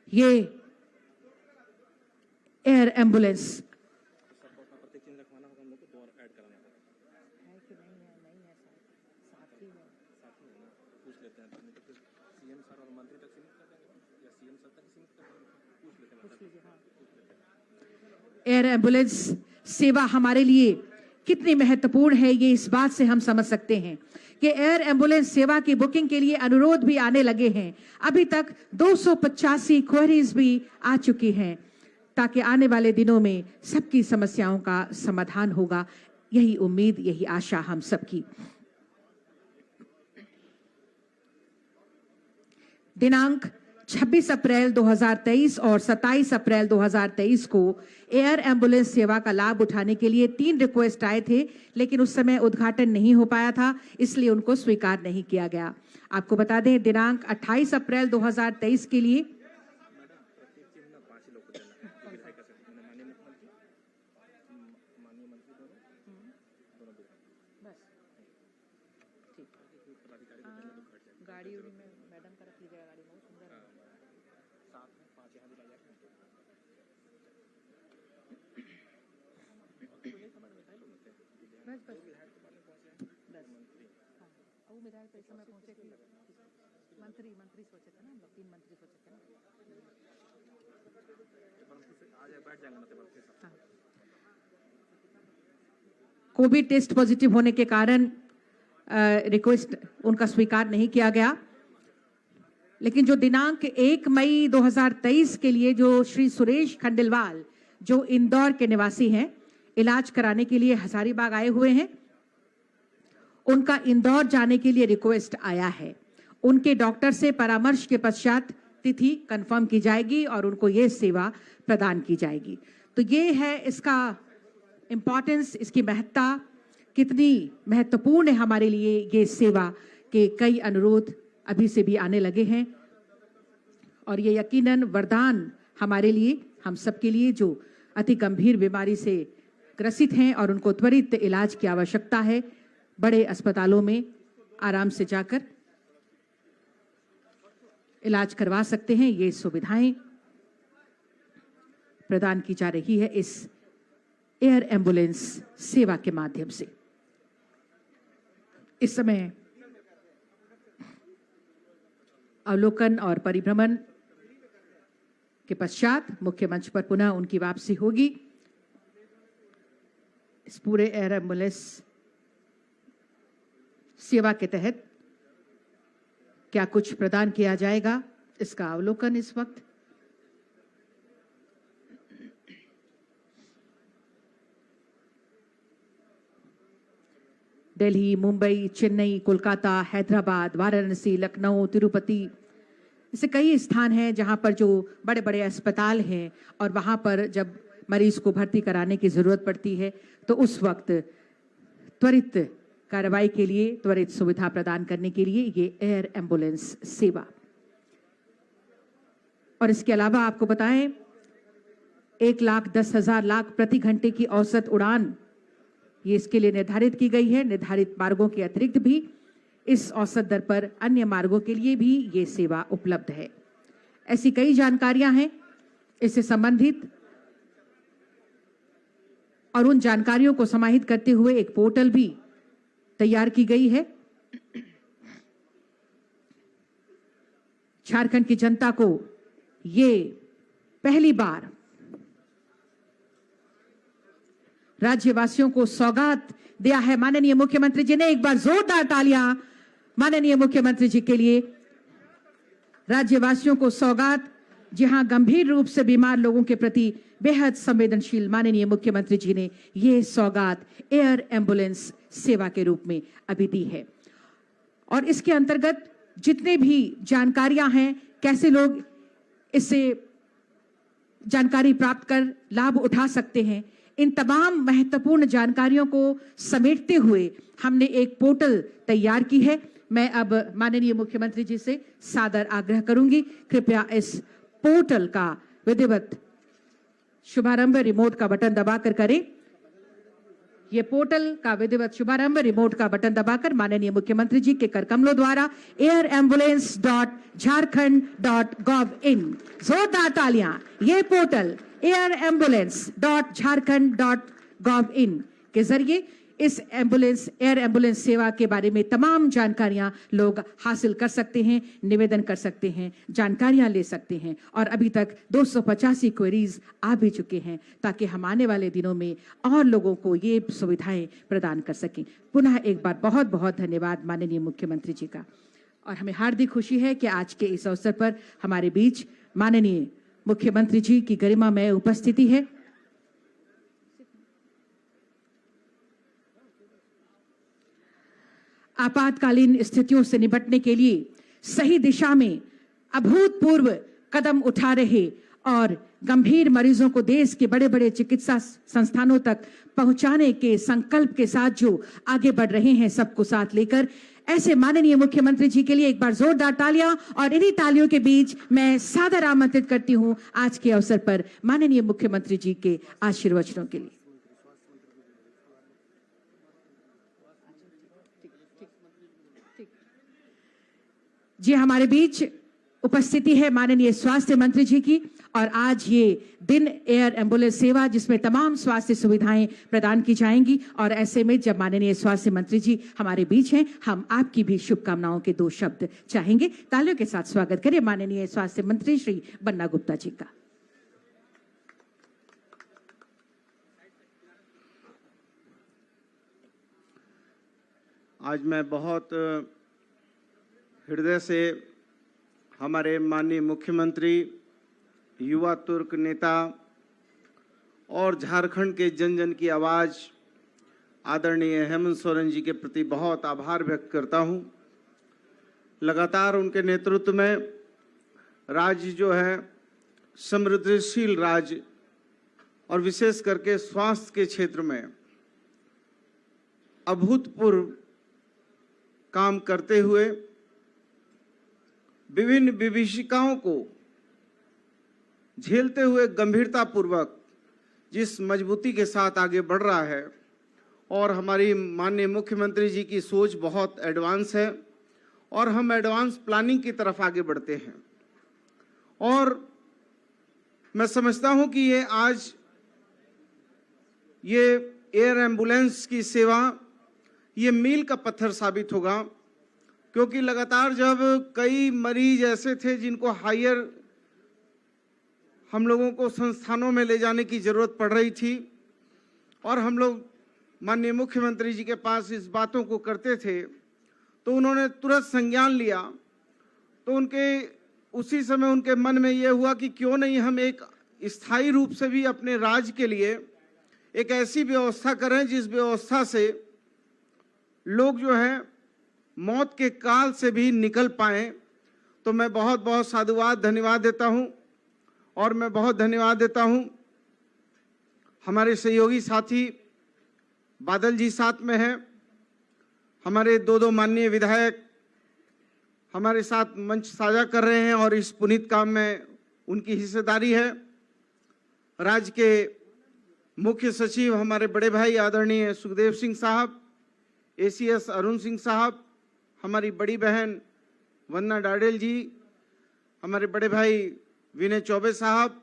ये air ambulance air ambulance सेवा हमारे लिए कितनी महत्वपूर्ण है, ये इस बात से हम समझ सकते हैं कि एयर एम्बुलेंस सेवा की बुकिंग के लिए अनुरोध भी आने लगे हैं। अभी तक 285 क्वेरीज भी आ चुकी हैं, ताकि आने वाले दिनों में सबकी समस्याओं का समाधान होगा। यही उम्मीद, यही आशा हम सबकी। दिनांक 26 अप्रैल 2023 और 27 अप्रैल 2023 को एयर एम्बुलेंस सेवा का लाभ उठाने के लिए 3 रिक्वेस्ट आए थे, लेकिन उस समय उद्घाटन नहीं हो पाया था, इसलिए उनको स्वीकार नहीं किया गया। आपको बता दें, दिनांक 28 अप्रैल 2023 के लिए मंत्री सोचे थे ना, हम लोग 3 मंत्री सोचे थे ना। कोविड टेस्ट पॉजिटिव होने के कारण रिक्वेस्ट उनका स्वीकार नहीं किया गया, लेकिन जो दिनांक 1 मई 2023 के लिए जो श्री सुरेश खंडेलवाल, जो इंदौर के निवासी हैं, इलाज कराने के लिए हजारीबाग आए हुए हैं, उनका इंदौर जाने के लिए रिक्वेस्ट आया है। उनके डॉक्टर से परामर्श के पश्चात तिथि कंफर्म की जाएगी और उनको ये सेवा प्रदान की जाएगी। तो ये है इसका इम्पॉर्टेंस, इसकी महत्ता कितनी महत्वपूर्ण है हमारे लिए। ये सेवा के कई अनुरोध अभी से भी आने लगे हैं और ये यकीनन वरदान हमारे लिए, हम सबके लिए जो अति गंभीर बीमारी से ग्रसित हैं और उनको त्वरित इलाज की आवश्यकता है, बड़े अस्पतालों में आराम से जाकर इलाज करवा सकते हैं। ये सुविधाएं प्रदान की जा रही है इस एयर एम्बुलेंस सेवा के माध्यम से। इस समय अवलोकन और परिभ्रमण के पश्चात मुख्य मंच पर पुनः उनकी वापसी होगी। इस पूरे एयर एम्बुलेंस सेवा के तहत क्या कुछ प्रदान किया जाएगा, इसका अवलोकन इस वक्त। दिल्ली, मुंबई, चेन्नई, कोलकाता, हैदराबाद, वाराणसी, लखनऊ, तिरुपति, ऐसे कई स्थान हैं जहां पर जो बड़े बड़े अस्पताल हैं और वहां पर जब मरीज को भर्ती कराने की जरूरत पड़ती है तो उस वक्त त्वरित कार्रवाई के लिए, त्वरित सुविधा प्रदान करने के लिए ये एयर एम्बुलेंस सेवा। और इसके अलावा आपको बताएं, 1,10,000 लाख प्रति घंटे की औसत उड़ान ये इसके लिए निर्धारित की गई है। निर्धारित मार्गों के अतिरिक्त भी इस औसत दर पर अन्य मार्गों के लिए भी ये सेवा उपलब्ध है। ऐसी कई जानकारियां हैं इससे संबंधित, और उन जानकारियों को समाहित करते हुए एक पोर्टल भी तैयार की गई है। झारखंड की जनता को ये पहली बार राज्यवासियों को सौगात दिया है माननीय मुख्यमंत्री जी ने। एक बार जोरदार तालियां माननीय मुख्यमंत्री जी के लिए। राज्यवासियों को सौगात, जहां गंभीर रूप से बीमार लोगों के प्रति बेहद संवेदनशील माननीय मुख्यमंत्री जी ने ये सौगात एयर एम्बुलेंस सेवा के रूप में अभी दी है। और इसके अंतर्गत जितने भी जानकारियां हैं, कैसे लोग इससे जानकारी प्राप्त कर लाभ उठा सकते हैं, इन तमाम महत्वपूर्ण जानकारियों को समेटते हुए हमने एक पोर्टल तैयार की है। मैं अब माननीय मुख्यमंत्री जी से सादर आग्रह करूंगी, कृपया इस पोर्टल का विधिवत शुभारंभ रिमोट का बटन दबाकर करें। ये पोर्टल का विधिवत शुभारंभ रिमोट का बटन दबाकर माननीय मुख्यमंत्री जी के कर कमलों द्वारा airambulance.jharkhand.gov.in जोरदार तालियां। ये पोर्टल airambulance.jharkhand.gov.in के जरिए इस एयर एम्बुलेंस सेवा के बारे में तमाम जानकारियां लोग हासिल कर सकते हैं, निवेदन कर सकते हैं, जानकारियां ले सकते हैं और अभी तक 285 क्वेरीज आ भी चुके हैं ताकि हम आने वाले दिनों में और लोगों को ये सुविधाएं प्रदान कर सकें। पुनः एक बार बहुत बहुत धन्यवाद माननीय मुख्यमंत्री जी का। और हमें हार्दिक खुशी है कि आज के इस अवसर पर हमारे बीच माननीय मुख्यमंत्री जी की गरिमामय उपस्थिति है। आपातकालीन स्थितियों से निपटने के लिए सही दिशा में अभूतपूर्व कदम उठा रहे और गंभीर मरीजों को देश के बड़े बड़े चिकित्सा संस्थानों तक पहुंचाने के संकल्प के साथ जो आगे बढ़ रहे हैं, सबको साथ लेकर, ऐसे माननीय मुख्यमंत्री जी के लिए एक बार जोरदार तालियां। और इन्हीं तालियों के बीच मैं सादर आमंत्रित करती हूं आज के अवसर पर माननीय मुख्यमंत्री जी के आशीर्वचनों के लिए। जी, हमारे बीच उपस्थिति है माननीय स्वास्थ्य मंत्री जी की। और आज ये दिन एयर एम्बुलेंस सेवा जिसमें तमाम स्वास्थ्य सुविधाएं प्रदान की जाएंगी और ऐसे में जब माननीय स्वास्थ्य मंत्री जी हमारे बीच हैं, हम आपकी भी शुभकामनाओं के 2 शब्द चाहेंगे। तालियों के साथ स्वागत करें माननीय स्वास्थ्य मंत्री श्री बन्ना गुप्ता जी का। आज मैं बहुत हृदय से हमारे माननीय मुख्यमंत्री, युवा तुर्क नेता और झारखंड के जन जन की आवाज़ आदरणीय हेमंत सोरेन जी के प्रति बहुत आभार व्यक्त करता हूं। लगातार उनके नेतृत्व में राज्य जो है समृद्धिशील राज्य और विशेष करके स्वास्थ्य के क्षेत्र में अभूतपूर्व काम करते हुए विभिन्न विभीषिकाओं को झेलते हुए गंभीरतापूर्वक जिस मजबूती के साथ आगे बढ़ रहा है और हमारी माननीय मुख्यमंत्री जी की सोच बहुत एडवांस है और हम एडवांस प्लानिंग की तरफ आगे बढ़ते हैं। और मैं समझता हूं कि ये आज ये एयर एम्बुलेंस की सेवा ये मील का पत्थर साबित होगा, क्योंकि लगातार जब कई मरीज ऐसे थे जिनको हायर हम लोगों को संस्थानों में ले जाने की जरूरत पड़ रही थी और हम लोग माननीय मुख्यमंत्री जी के पास इस बातों को करते थे तो उन्होंने तुरंत संज्ञान लिया। तो उसी समय उनके मन में ये हुआ कि क्यों नहीं हम एक स्थायी रूप से भी अपने राज्य के लिए एक ऐसी व्यवस्था करें जिस व्यवस्था से लोग जो है मौत के काल से भी निकल पाएं। तो मैं बहुत बहुत साधुवाद धन्यवाद देता हूं और मैं बहुत धन्यवाद देता हूं हमारे सहयोगी साथी बादल जी साथ में हैं, हमारे 2 माननीय विधायक हमारे साथ मंच साझा कर रहे हैं और इस पुनीत काम में उनकी हिस्सेदारी है। राज्य के मुख्य सचिव हमारे बड़े भाई आदरणीय सुखदेव सिंह साहब, ACS अरुण सिंह साहब, हमारी बड़ी बहन वंदना डाडेल जी, हमारे बड़े भाई विनय चौबे साहब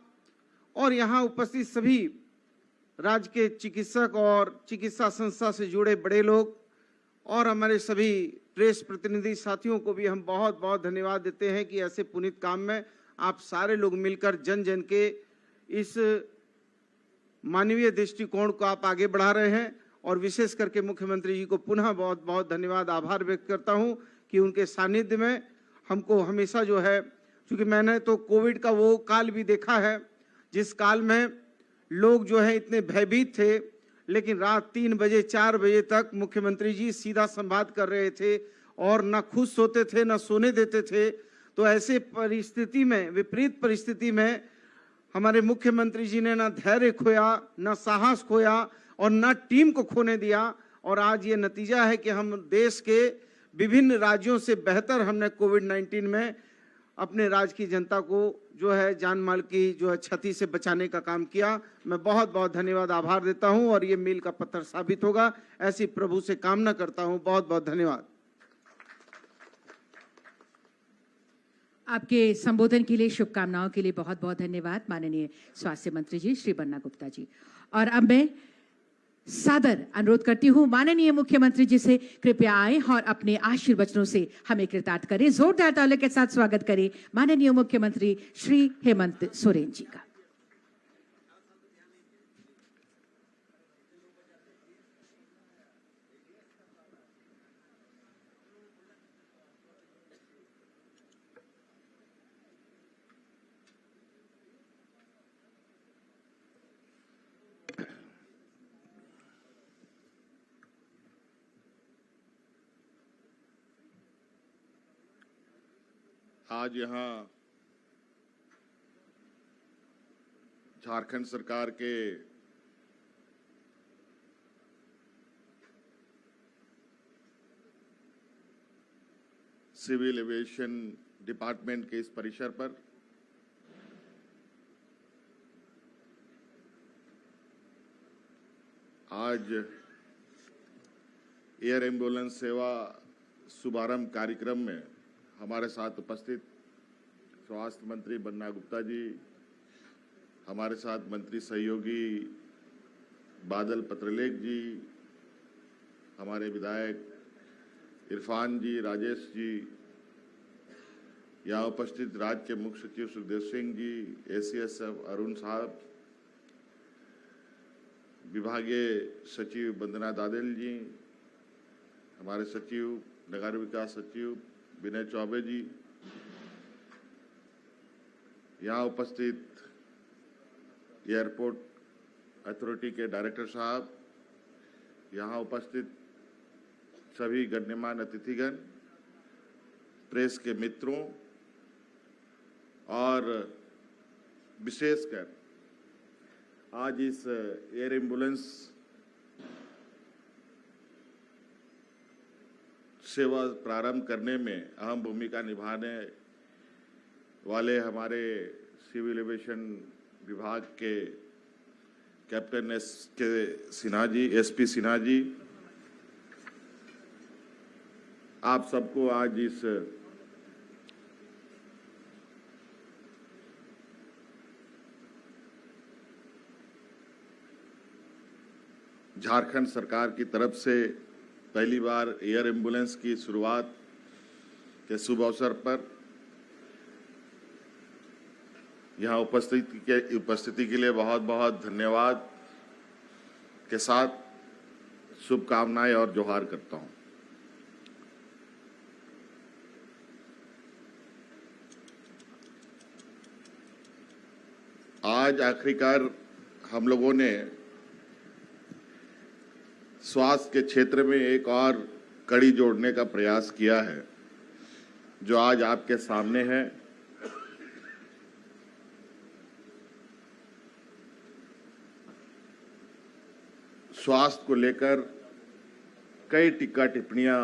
और यहाँ उपस्थित सभी राज्य के चिकित्सक और चिकित्सा संस्था से जुड़े बड़े लोग और हमारे सभी प्रेस प्रतिनिधि साथियों को भी हम बहुत बहुत धन्यवाद देते हैं कि ऐसे पुनीत काम में आप सारे लोग मिलकर जन जन के इस मानवीय दृष्टिकोण को आप आगे बढ़ा रहे हैं। और विशेष करके मुख्यमंत्री जी को पुनः बहुत बहुत धन्यवाद आभार व्यक्त करता हूं कि उनके सानिध्य में हमको हमेशा जो है, क्योंकि मैंने तो कोविड का वो काल भी देखा है जिस काल में लोग जो है इतने भयभीत थे, लेकिन रात 3 बजे 4 बजे तक मुख्यमंत्री जी सीधा संवाद कर रहे थे और न खुश होते थे न सोने देते थे। तो ऐसे परिस्थिति में, विपरीत परिस्थिति में हमारे मुख्यमंत्री जी ने न धैर्य खोया, न साहस खोया और न टीम को खोने दिया। और आज ये नतीजा है कि हम देश के विभिन्न राज्यों से बेहतर हमने कोविड-19 में अपने राज्य की जनता को जो है जान माल की जो है क्षति से बचाने का काम किया। मैं बहुत बहुत धन्यवाद आभार देता हूं और ये मील का पत्थर साबित होगा, ऐसी प्रभु से कामना करता हूं। बहुत बहुत धन्यवाद। आपके संबोधन के लिए, शुभकामनाओं के लिए बहुत बहुत धन्यवाद माननीय स्वास्थ्य मंत्री जी श्री बन्ना गुप्ता जी। और अब मैं सादर अनुरोध करती हूं माननीय मुख्यमंत्री जी से कृपया आए और अपने आशीर्वचनों से हमें कृतार्थ करें। जोरदार तालियों के साथ स्वागत करें माननीय मुख्यमंत्री श्री हेमंत सोरेन जी का। आज यहाँ झारखंड सरकार के सिविल एविएशन डिपार्टमेंट के इस परिसर पर आज एयर एम्बुलेंस सेवा शुभारंभ कार्यक्रम में हमारे साथ उपस्थित स्वास्थ्य मंत्री बन्ना गुप्ता जी, हमारे साथ मंत्री सहयोगी बादल पत्रलेख जी, हमारे विधायक इरफान जी, राजेश जी, यहाँ उपस्थित राज्य के मुख्य सचिव सुखदेव सिंह जी, ACSF अरुण साहब, विभागीय सचिव वंदना दादेल जी, हमारे सचिव नगर विकास सचिव विनय चौबे जी, यहाँ उपस्थित एयरपोर्ट अथॉरिटी के डायरेक्टर साहब, यहाँ उपस्थित सभी गणमान्य अतिथिगण, प्रेस के मित्रों और विशेषकर आज इस एयर एम्बुलेंस सेवा प्रारंभ करने में अहम भूमिका निभाने वाले हमारे सिविल एविएशन विभाग के कैप्टन SP सिन्हा जी, आप सबको आज इस झारखंड सरकार की तरफ से पहली बार एयर एम्बुलेंस की शुरुआत के शुभ अवसर पर यहाँ उपस्थिति के लिए बहुत बहुत धन्यवाद के साथ शुभकामनाएं और जोहार करता हूँ। आज आखिरकार हम लोगों ने स्वास्थ्य के क्षेत्र में एक और कड़ी जोड़ने का प्रयास किया है, जो आज आपके सामने है। स्वास्थ्य को लेकर कई टीका टिप्पणियां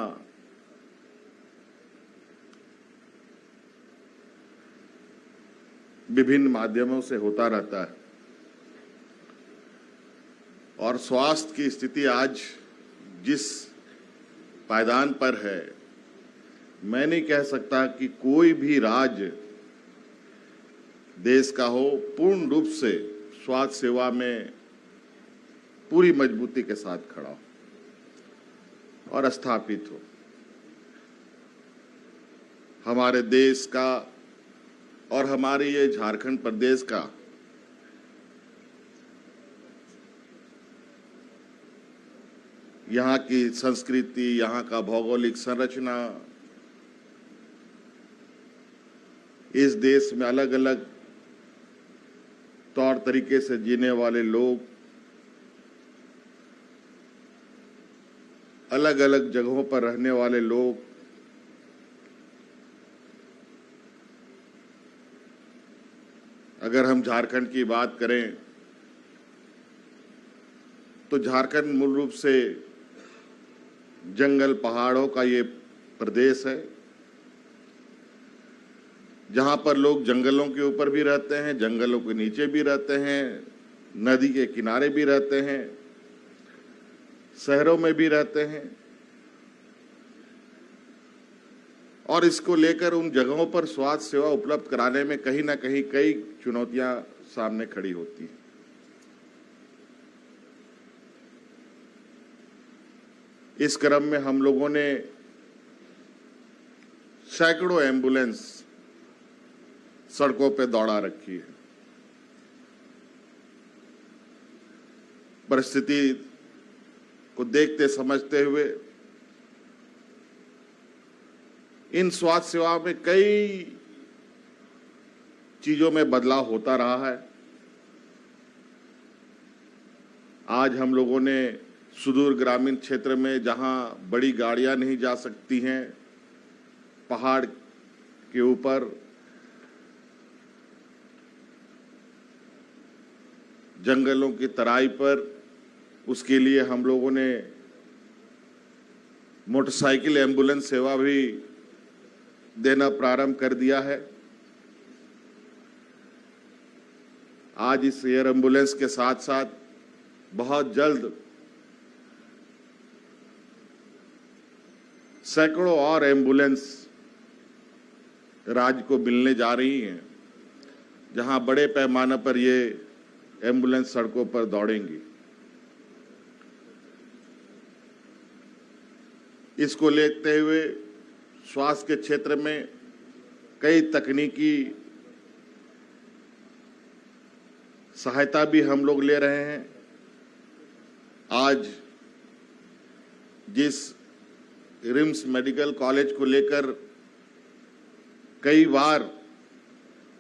विभिन्न माध्यमों से होता रहता है और स्वास्थ्य की स्थिति आज जिस पायदान पर है, मैं नहीं कह सकता कि कोई भी राज्य देश का हो पूर्ण रूप से स्वास्थ्य सेवा में पूरी मजबूती के साथ खड़ा हो और स्थापित हो। हमारे देश का और हमारे ये झारखंड प्रदेश का यहाँ की संस्कृति, यहाँ का भौगोलिक संरचना, इस देश में अलग अलग तौर तरीके से जीने वाले लोग, अलग अलग जगहों पर रहने वाले लोग, अगर हम झारखंड की बात करें तो झारखंड मूल रूप से जंगल पहाड़ों का ये प्रदेश है जहां पर लोग जंगलों के ऊपर भी रहते हैं, जंगलों के नीचे भी रहते हैं, नदी के किनारे भी रहते हैं, शहरों में भी रहते हैं, और इसको लेकर उन जगहों पर स्वास्थ्य सेवा उपलब्ध कराने में कहीं ना कहीं कई चुनौतियां सामने खड़ी होती हैं। इस क्रम में हम लोगों ने सैकड़ों एम्बुलेंस सड़कों पे दौड़ा रखी है। परिस्थिति को देखते समझते हुए इन स्वास्थ्य सेवाओं में कई चीजों में बदलाव होता रहा है। आज हम लोगों ने सुदूर ग्रामीण क्षेत्र में जहां बड़ी गाड़ियां नहीं जा सकती हैं, पहाड़ के ऊपर जंगलों की तराई पर, उसके लिए हम लोगों ने मोटरसाइकिल एम्बुलेंस सेवा भी देना प्रारंभ कर दिया है। आज इस एयर एम्बुलेंस के साथ साथ बहुत जल्द सैकड़ों और एम्बुलेंस राज्य को मिलने जा रही हैं, जहां बड़े पैमाने पर ये एम्बुलेंस सड़कों पर दौड़ेंगी। इसको लेते हुए स्वास्थ्य के क्षेत्र में कई तकनीकी सहायता भी हम लोग ले रहे हैं। आज जिस रिम्स मेडिकल कॉलेज को लेकर कई बार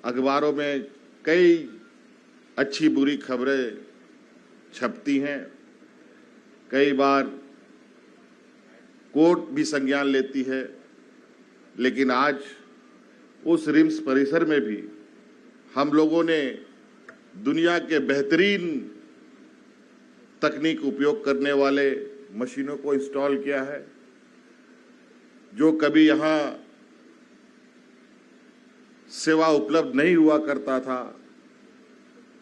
अखबारों में कई अच्छी बुरी खबरें छपती हैं, कई बार कोर्ट भी संज्ञान लेती है, लेकिन आज उस रिम्स परिसर में भी हम लोगों ने दुनिया के बेहतरीन तकनीक उपयोग करने वाले मशीनों को इंस्टॉल किया है, जो कभी यहाँ सेवा उपलब्ध नहीं हुआ करता था।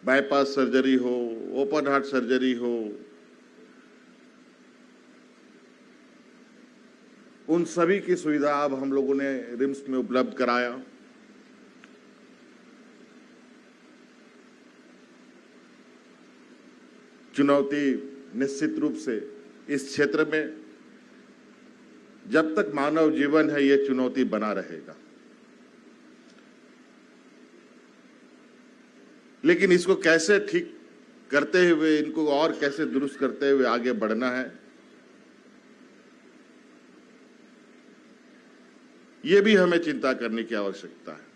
बाईपास सर्जरी हो, ओपन हार्ट सर्जरी हो, उन सभी की सुविधा अब हम लोगों ने रिम्स में उपलब्ध कराया। चुनौती निश्चित रूप से इस क्षेत्र में जब तक मानव जीवन है, ये चुनौती बना रहेगा, लेकिन इसको कैसे ठीक करते हुए, इनको और कैसे दुरुस्त करते हुए आगे बढ़ना है, ये भी हमें चिंता करने की आवश्यकता है।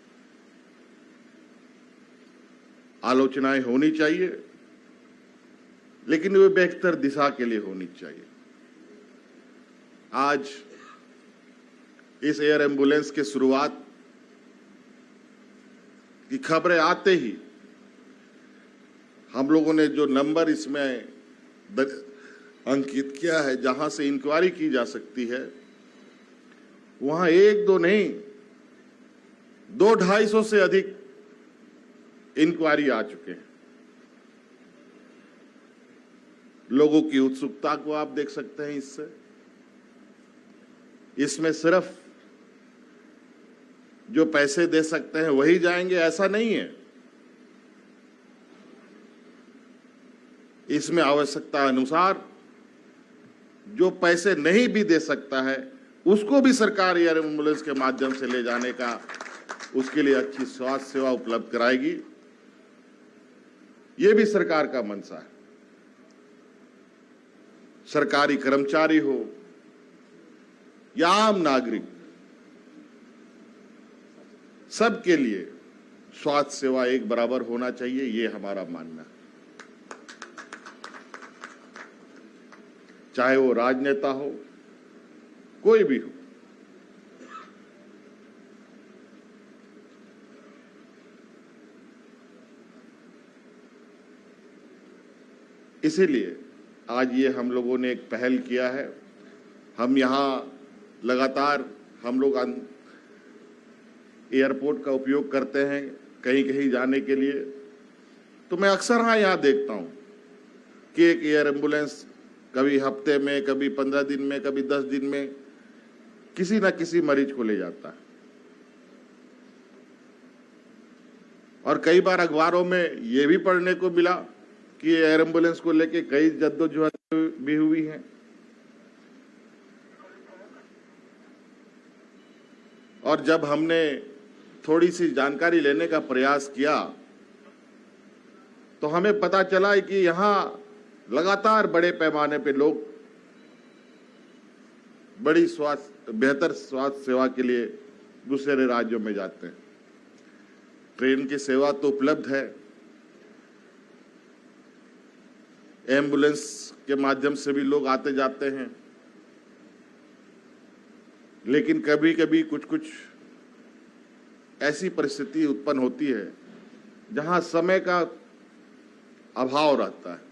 आलोचनाएं होनी चाहिए, लेकिन वे बेहतर दिशा के लिए होनी चाहिए। आज इस एयर एम्बुलेंस के शुरुआत की खबरें आते ही हम लोगों ने जो नंबर इसमें अंकित किया है, जहां से इंक्वायरी की जा सकती है, वहां एक दो नहीं, 200-250 से अधिक इंक्वायरी आ चुके हैं। लोगों की उत्सुकता को आप देख सकते हैं। इसमें सिर्फ जो पैसे दे सकते हैं वही जाएंगे, ऐसा नहीं है। इसमें आवश्यकता अनुसार जो पैसे नहीं भी दे सकता है, उसको भी सरकार एयर एम्बुलेंस के माध्यम से ले जाने का, उसके लिए अच्छी स्वास्थ्य सेवा उपलब्ध कराएगी। ये भी सरकार का मंशा है। सरकारी कर्मचारी हो या आम नागरिक, सबके लिए स्वास्थ्य सेवा एक बराबर होना चाहिए, ये हमारा मानना है। चाहे वो राजनेता हो, कोई भी हो। इसीलिए आज ये हम लोगों ने एक पहल किया है। हम यहाँ लगातार हम लोग एयरपोर्ट का उपयोग करते हैं कहीं कहीं जाने के लिए, तो मैं अक्सर हाँ यहाँ देखता हूँ कि एक एयर एम्बुलेंस कभी हफ्ते में, कभी 15 दिन में, कभी 10 दिन में किसी न किसी मरीज को ले जाता है। और कई बार अखबारों में ये भी पढ़ने को मिला कि एयर एम्बुलेंस को लेके कई जद्दोजहद भी हुई है। और जब हमने थोड़ी सी जानकारी लेने का प्रयास किया तो हमें पता चला कि यहाँ लगातार बड़े पैमाने पे लोग बड़ी बेहतर स्वास्थ्य सेवा के लिए दूसरे राज्यों में जाते हैं। ट्रेन की सेवा तो उपलब्ध है, एम्बुलेंस के माध्यम से भी लोग आते जाते हैं, लेकिन कभी कभी कुछ कुछ ऐसी परिस्थिति उत्पन्न होती है जहां समय का अभाव रहता है।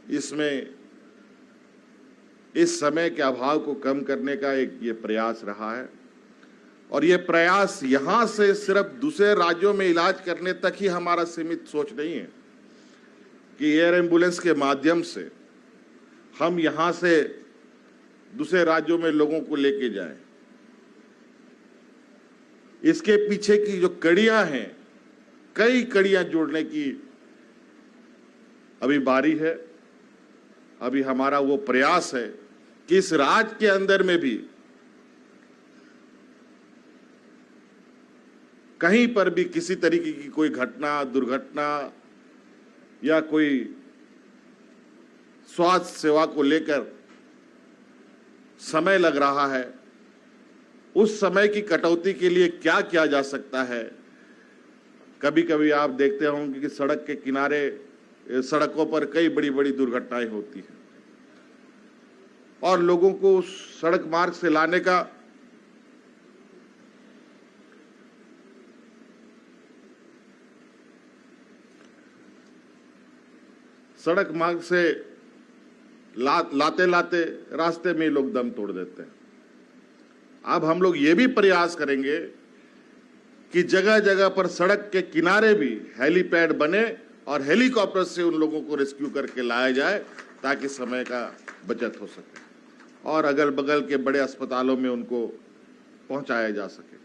इसमें इस समय के अभाव को कम करने का एक ये प्रयास रहा है, और ये प्रयास यहां से सिर्फ दूसरे राज्यों में इलाज करने तक ही हमारा सीमित सोच नहीं है कि एयर एम्बुलेंस के माध्यम से हम यहां से दूसरे राज्यों में लोगों को लेके जाएं। इसके पीछे की जो कड़ियां हैं, कई कड़ियां जोड़ने की अभी बारी है। अभी हमारा वो प्रयास है कि इस राज्य के अंदर में भी कहीं पर भी किसी तरीके की कोई घटना, दुर्घटना या कोई स्वास्थ्य सेवा को लेकर समय लग रहा है, उस समय की कटौती के लिए क्या किया जा सकता है। कभी कभी आप देखते होंगे कि सड़क के किनारे, सड़कों पर कई बड़ी बड़ी दुर्घटनाएं होती हैं और लोगों को उस सड़क मार्ग से लाने का सड़क मार्ग से लाते लाते रास्ते में लोग दम तोड़ देते हैं। अब हम लोग ये भी प्रयास करेंगे कि जगह जगह पर सड़क के किनारे भी हेलीपैड बने और हेलीकॉप्टर से उन लोगों को रेस्क्यू करके लाया जाए ताकि समय का बचत हो सके और अगल बगल के बड़े अस्पतालों में उनको पहुंचाया जा सके।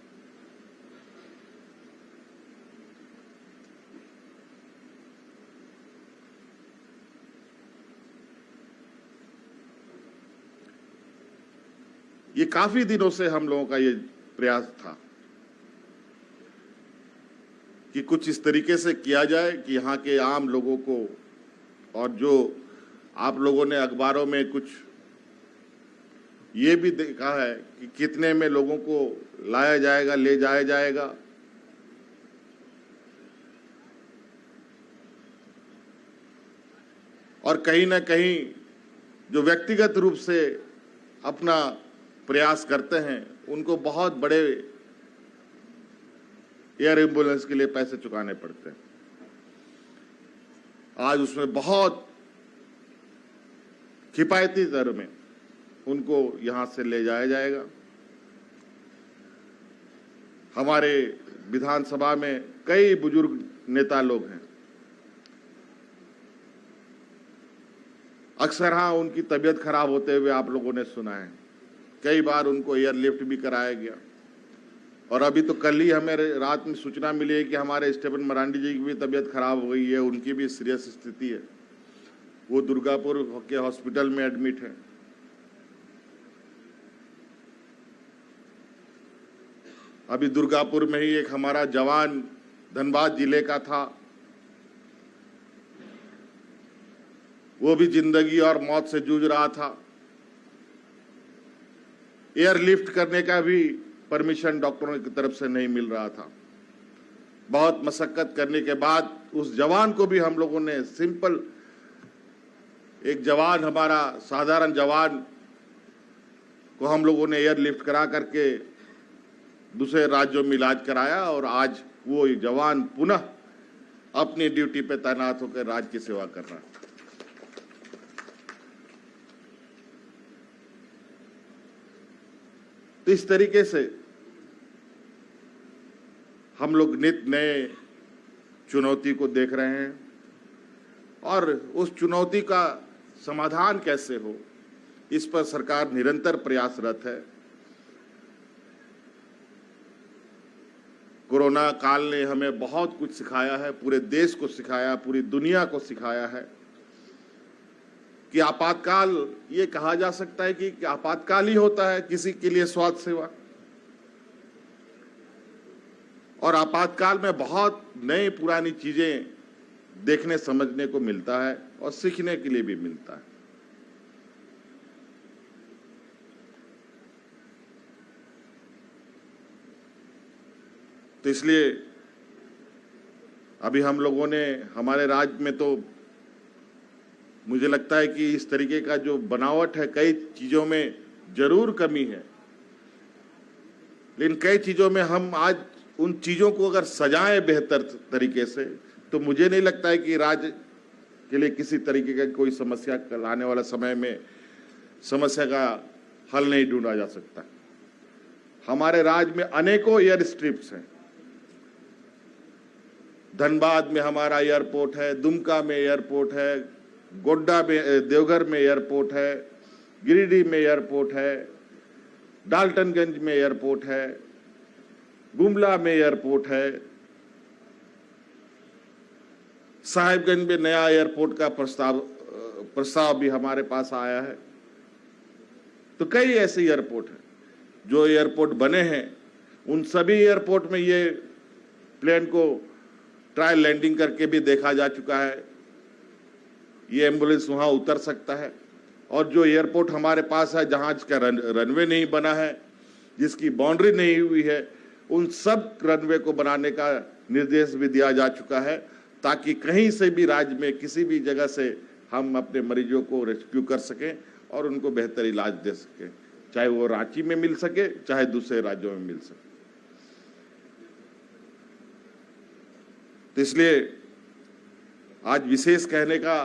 ये काफी दिनों से हम लोगों का ये प्रयास था कि कुछ इस तरीके से किया जाए कि यहाँ के आम लोगों को, और जो आप लोगों ने अखबारों में कुछ ये भी देखा है कि कितने में लोगों को लाया जाएगा, ले जाया जाएगा। और कहीं ना कहीं जो व्यक्तिगत रूप से अपना प्रयास करते हैं उनको बहुत बड़े एयर एम्बुलेंस के लिए पैसे चुकाने पड़ते हैं। आज उसमें बहुत किफायती दर में उनको यहां से ले जाया जाएगा। हमारे विधानसभा में कई बुजुर्ग नेता लोग हैं, अक्सर हाँ उनकी तबीयत खराब होते हुए आप लोगों ने सुना है। कई बार उनको एयरलिफ्ट भी कराया गया और अभी तो कल ही हमें रात में सूचना मिली है कि हमारे स्टेफन मरांडी जी की भी तबीयत खराब हो गई है, उनकी भी सीरियस स्थिति है, वो दुर्गापुर के हॉस्पिटल में एडमिट है। अभी दुर्गापुर में ही एक हमारा जवान धनबाद जिले का था, वो भी जिंदगी और मौत से जूझ रहा था। एयरलिफ्ट करने का भी परमिशन डॉक्टरों की तरफ से नहीं मिल रहा था। बहुत मशक्कत करने के बाद उस जवान को भी हम लोगों ने सिंपल, एक जवान, हमारा साधारण जवान को हम लोगों ने एयरलिफ्ट करा करके दूसरे राज्यों में इलाज कराया और आज वो जवान पुनः अपनी ड्यूटी पे तैनात होकर राज्य की सेवा कर रहा है। तो इस तरीके से हम लोग नित नए चुनौती को देख रहे हैं और उस चुनौती का समाधान कैसे हो, इस पर सरकार निरंतर प्रयासरत है। कोरोना काल ने हमें बहुत कुछ सिखाया है, पूरे देश को सिखाया, पूरी दुनिया को सिखाया है कि आपातकाल, ये कहा जा सकता है कि आपातकाल ही होता है किसी के लिए स्वास्थ्य सेवा, और आपातकाल में बहुत नई पुरानी चीजें देखने समझने को मिलता है और सीखने के लिए भी मिलता है। तो इसलिए अभी हम लोगों ने हमारे राज्य में, तो मुझे लगता है कि इस तरीके का जो बनावट है, कई चीजों में जरूर कमी है, लेकिन कई चीजों में हम आज उन चीजों को अगर सजाएं बेहतर तरीके से, तो मुझे नहीं लगता है कि राज्य के लिए किसी तरीके का कोई समस्या आने वाला समय में समस्या का हल नहीं ढूंढा जा सकता। हमारे राज्य में अनेकों एयर स्ट्रिप्स हैं। धनबाद में हमारा एयरपोर्ट है, दुमका में एयरपोर्ट है, गोड्डा में, देवघर में एयरपोर्ट है, गिरिडीह में एयरपोर्ट है, डाल्टनगंज में एयरपोर्ट है, गुमला में एयरपोर्ट है, साहिबगंज में नया एयरपोर्ट का प्रस्ताव भी हमारे पास आया है। तो कई ऐसे एयरपोर्ट हैं जो एयरपोर्ट बने हैं, उन सभी एयरपोर्ट में ये प्लेन को ट्रायल लैंडिंग करके भी देखा जा चुका है, ये एम्बुलेंस वहां उतर सकता है। और जो एयरपोर्ट हमारे पास है जहां इसका रनवे नहीं बना है, जिसकी बाउंड्री नहीं हुई है, उन सब रनवे को बनाने का निर्देश भी दिया जा चुका है, ताकि कहीं से भी राज्य में किसी भी जगह से हम अपने मरीजों को रेस्क्यू कर सकें और उनको बेहतर इलाज दे सकें, चाहे वो रांची में मिल सके, चाहे दूसरे राज्यों में मिल सके। तो इसलिए आज विशेष कहने का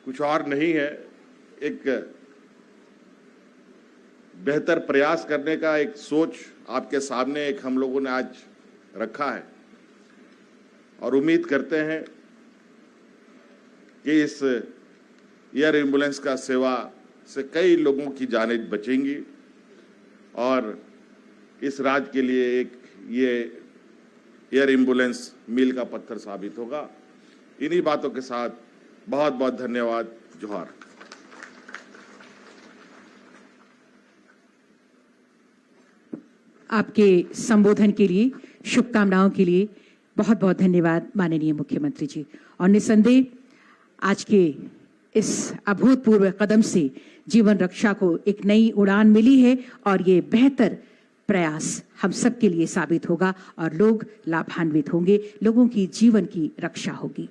कुछ और नहीं है, एक बेहतर प्रयास करने का एक सोच आपके सामने एक हम लोगों ने आज रखा है, और उम्मीद करते हैं कि इस एयर एम्बुलेंस का सेवा से कई लोगों की जानें बचेंगी और इस राज्य के लिए एक ये एयर एम्बुलेंस मील का पत्थर साबित होगा। इन्हीं बातों के साथ बहुत बहुत धन्यवाद। जोहार। आपके संबोधन के लिए, शुभकामनाओं के लिए बहुत बहुत धन्यवाद माननीय मुख्यमंत्री जी। और निसंदेह आज के इस अभूतपूर्व कदम से जीवन रक्षा को एक नई उड़ान मिली है और ये बेहतर प्रयास हम सब के लिए साबित होगा और लोग लाभान्वित होंगे, लोगों की जीवन की रक्षा होगी।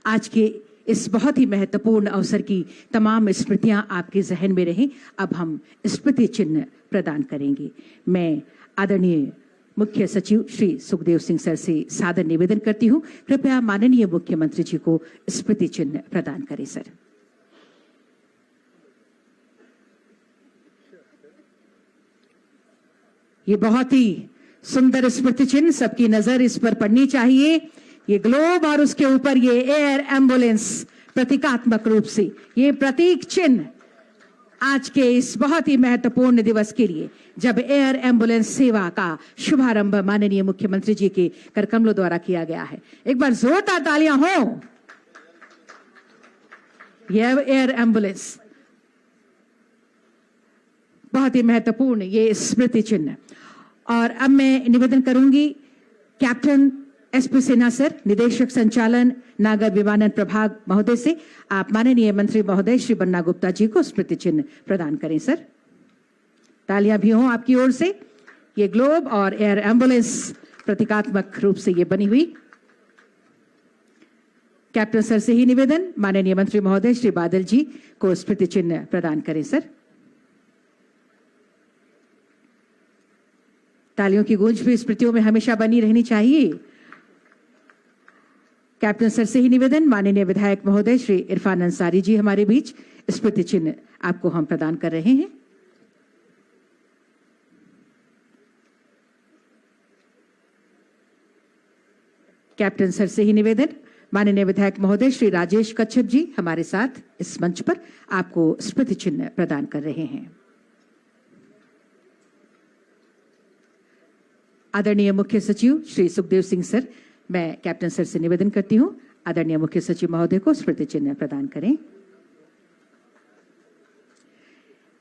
आज के इस बहुत ही महत्वपूर्ण अवसर की तमाम स्मृतियां आपके जहन में रहें। अब हम स्मृति चिन्ह प्रदान करेंगे। मैं आदरणीय मुख्य सचिव श्री सुखदेव सिंह सर से सादर निवेदन करती हूं, कृपया माननीय मुख्यमंत्री जी को स्मृति चिन्ह प्रदान करें। सर, ये बहुत ही सुंदर स्मृति चिन्ह, सबकी नजर इस पर पड़नी चाहिए। ये ग्लोब और उसके ऊपर ये एयर एम्बुलेंस, प्रतीकात्मक रूप से ये प्रतीक चिन्ह आज के इस बहुत ही महत्वपूर्ण दिवस के लिए, जब एयर एम्बुलेंस सेवा का शुभारंभ माननीय मुख्यमंत्री जी के करकमलों द्वारा किया गया है। एक बार जोरदार तालियां हो। यह एयर एम्बुलेंस बहुत ही महत्वपूर्ण ये स्मृति चिन्ह। और अब मैं निवेदन करूंगी कैप्टन एसपी सिन्हा सर, निदेशक संचालन नागर विमानन प्रभाग महोदय से, आप माननीय मंत्री महोदय श्री बन्ना गुप्ता जी को स्मृति चिन्ह प्रदान करें। सर, तालियां भी हों आपकी ओर से। ये ग्लोब और एयर एम्बुलेंस प्रतीकात्मक रूप से ये बनी हुई। कैप्टन सर से ही निवेदन, माननीय मंत्री महोदय श्री बादल जी को स्मृति चिन्ह प्रदान करें। सर, तालियों की गूंज भी स्मृतियों में हमेशा बनी रहनी चाहिए। कैप्टन सर से ही निवेदन, माननीय विधायक महोदय श्री इरफान अंसारी जी हमारे बीच, स्मृति चिन्ह आपको हम प्रदान कर रहे हैं। कैप्टन सर से ही निवेदन, माननीय विधायक महोदय श्री राजेश कच्छप जी हमारे साथ इस मंच पर आपको स्मृति चिन्ह प्रदान कर रहे हैं। आदरणीय मुख्य सचिव श्री सुखदेव सिंह सर, मैं कैप्टन सर से निवेदन करती हूं, आदरणीय मुख्य सचिव महोदय को स्मृति चिन्ह प्रदान करें।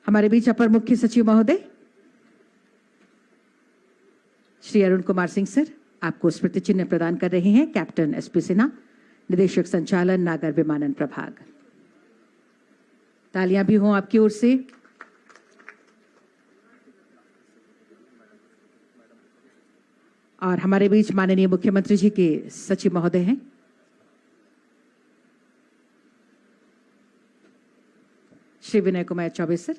हमारे बीच अपर मुख्य सचिव महोदय श्री अरुण कुमार सिंह सर आपको स्मृति चिन्ह प्रदान कर रहे हैं। कैप्टन एसपी सिन्हा, निदेशक संचालन नागर विमानन प्रभाग। तालियां भी हों आपकी ओर से। और हमारे बीच माननीय मुख्यमंत्री जी के सचिव महोदय हैं, श्री विनय कुमार चौबे सर।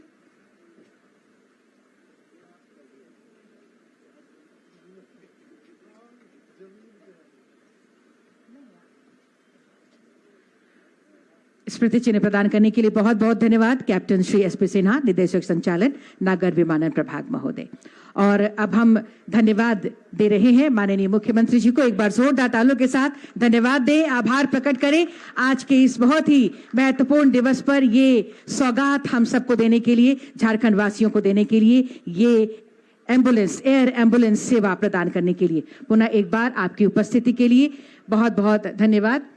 स्मृति चिन्ह प्रदान करने के लिए बहुत बहुत धन्यवाद कैप्टन श्री एसपी सिन्हा, निदेशक संचालन नागर विमानन प्रभाग महोदय। और अब हम धन्यवाद दे रहे हैं माननीय मुख्यमंत्री जी को। एक बार जोरदार तालियों के साथ धन्यवाद दें, आभार प्रकट करें आज के इस बहुत ही महत्वपूर्ण दिवस पर ये सौगात हम सबको देने के लिए, झारखंड वासियों को देने के लिए, ये एम्बुलेंस, एयर एम्बुलेंस सेवा प्रदान करने के लिए। पुनः एक बार आपकी उपस्थिति के लिए बहुत बहुत धन्यवाद।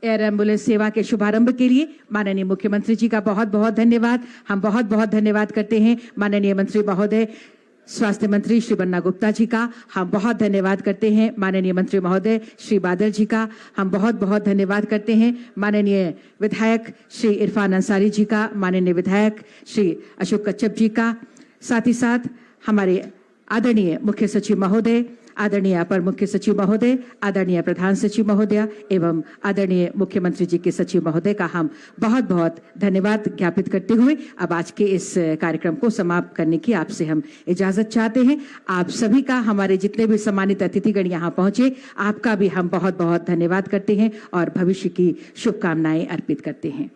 एयर एम्बुलेंस सेवा के शुभारंभ के लिए माननीय मुख्यमंत्री जी का बहुत बहुत धन्यवाद। हम बहुत बहुत धन्यवाद करते हैं माननीय मंत्री महोदय स्वास्थ्य मंत्री श्री बन्ना गुप्ता जी का। हम बहुत धन्यवाद करते हैं माननीय मंत्री महोदय श्री बादल जी का। हम बहुत बहुत धन्यवाद करते हैं माननीय विधायक श्री इरफान अंसारी जी का, माननीय विधायक श्री अशोक कच्छप जी का। साथ ही साथ हमारे आदरणीय मुख्य सचिव महोदय, आदरणीय अपर मुख्य सचिव महोदय, आदरणीय प्रधान सचिव महोदय एवं आदरणीय मुख्यमंत्री जी के सचिव महोदय का हम बहुत बहुत धन्यवाद ज्ञापित करते हुए अब आज के इस कार्यक्रम को समाप्त करने की आपसे हम इजाजत चाहते हैं। आप सभी का, हमारे जितने भी सम्मानित अतिथिगण यहाँ पहुंचे, आपका भी हम बहुत बहुत धन्यवाद करते हैं और भविष्य की शुभकामनाएं अर्पित करते हैं।